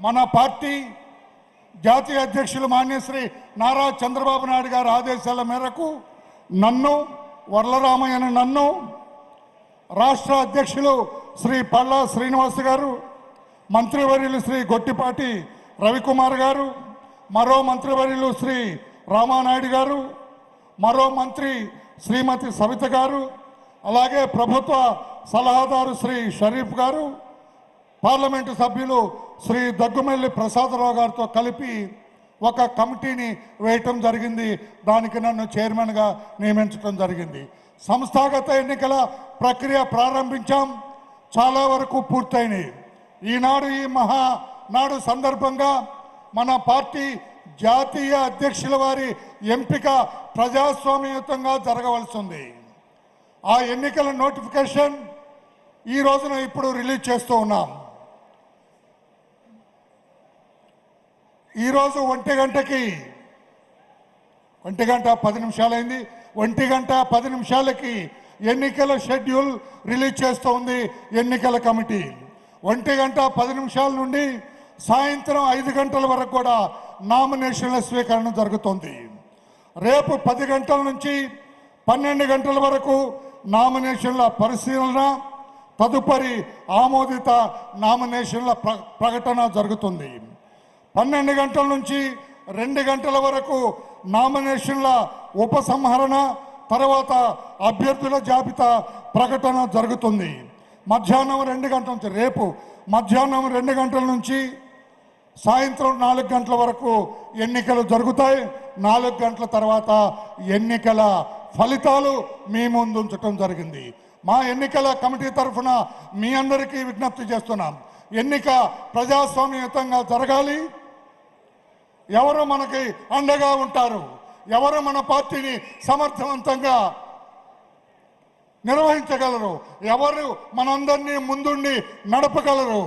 మన పార్టీ జాతీయ అధ్యక్షులు మాన్యశ్రీ నారా చంద్రబాబు నాయుడు గారి ఆదేశాల మేరకు నన్ను వర్లరామయ్యను నన్ను రాష్ట్ర అధ్యక్షులు శ్రీ పల్లా శ్రీనివాస్ గారు, మంత్రివర్యులు శ్రీ గొట్టిపాటి రవికుమార్ గారు, మరో మంత్రివర్యులు శ్రీ రామానాయుడు గారు, మరో మంత్రి శ్రీమతి సవిత గారు, అలాగే ప్రభుత్వ సలహాదారు శ్రీ షరీఫ్ గారు, పార్లమెంటు సభ్యులు శ్రీ దగ్గుమెల్లి ప్రసాదరావు గారితో కలిపి ఒక కమిటీని వేయటం జరిగింది. దానికి నన్ను చైర్మన్గా నియమించడం జరిగింది. సంస్థాగత ఎన్నికల ప్రక్రియ ప్రారంభించాం, చాలా వరకు పూర్తయినాయి. ఈనాడు ఈ మహానాడు సందర్భంగా మన పార్టీ జాతీయ అధ్యక్షుల వారి ఎంపిక ప్రజాస్వామ్యయుతంగా జరగవలసి ఉంది. ఆ ఎన్నికల నోటిఫికేషన్ ఈ రోజున ఇప్పుడు రిలీజ్ చేస్తూ ఉన్నాం. ఈరోజు 1:10 అయింది. 1:10 ఎన్నికల షెడ్యూల్ రిలీజ్ చేస్తూ ఉంది ఎన్నికల కమిటీ. 1:10 నుండి సాయంత్రం 5 గంటల వరకు కూడా నామినేషన్ల స్వీకరణ జరుగుతుంది. రేపు 10 గంటల నుంచి 12 గంటల వరకు నామినేషన్ల పరిశీలన, తదుపరి ఆమోదిత నామినేషన్ల ప్రకటన జరుగుతుంది. 12 గంటల నుంచి 2 గంటల వరకు నామినేషన్ల ఉపసంహరణ, తర్వాత అభ్యర్థుల జాబితా ప్రకటన జరుగుతుంది. మధ్యాహ్నం 2 గంటల నుంచి రేపు మధ్యాహ్నం 2 గంటల నుంచి సాయంత్రం 4 గంటల వరకు ఎన్నికలు జరుగుతాయి. 4 గంటల తర్వాత ఎన్నికల ఫలితాలు మీ ముందు ఉంచడం జరిగింది. మా ఎన్నికల కమిటీ తరఫున మీ అందరికీ విజ్ఞప్తి చేస్తున్నాం. ఎన్నిక ప్రజాస్వామ్యయుతంగా జరగాలి. ఎవరు మనకి అండగా ఉంటారు, ఎవరు మన పార్టీని సమర్థవంతంగా నిర్వహించగలరు, ఎవరు మనందరినీ ముందుండి నడపగలరు,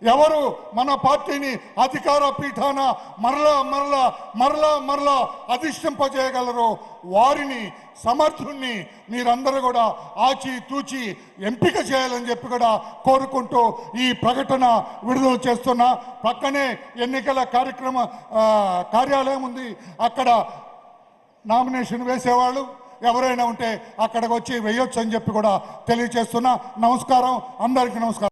ఎవరు మన పార్టీని అధికార పీఠాన మరలా మరలా మరలా మరలా అధిష్టింపజేయగలరు, వారిని సమర్థుణ్ణి మీరందరూ కూడా ఆచితూచి ఎంపిక చేయాలని చెప్పి కూడా కోరుకుంటూ ఈ ప్రకటన విడుదల చేస్తున్నా. పక్కనే ఎన్నికల కార్యాలయం ఉంది. అక్కడ నామినేషన్ వేసేవాళ్ళు ఎవరైనా ఉంటే అక్కడికి వచ్చి వేయొచ్చు అని చెప్పి కూడా తెలియజేస్తున్నా. నమస్కారం, అందరికీ నమస్కారం.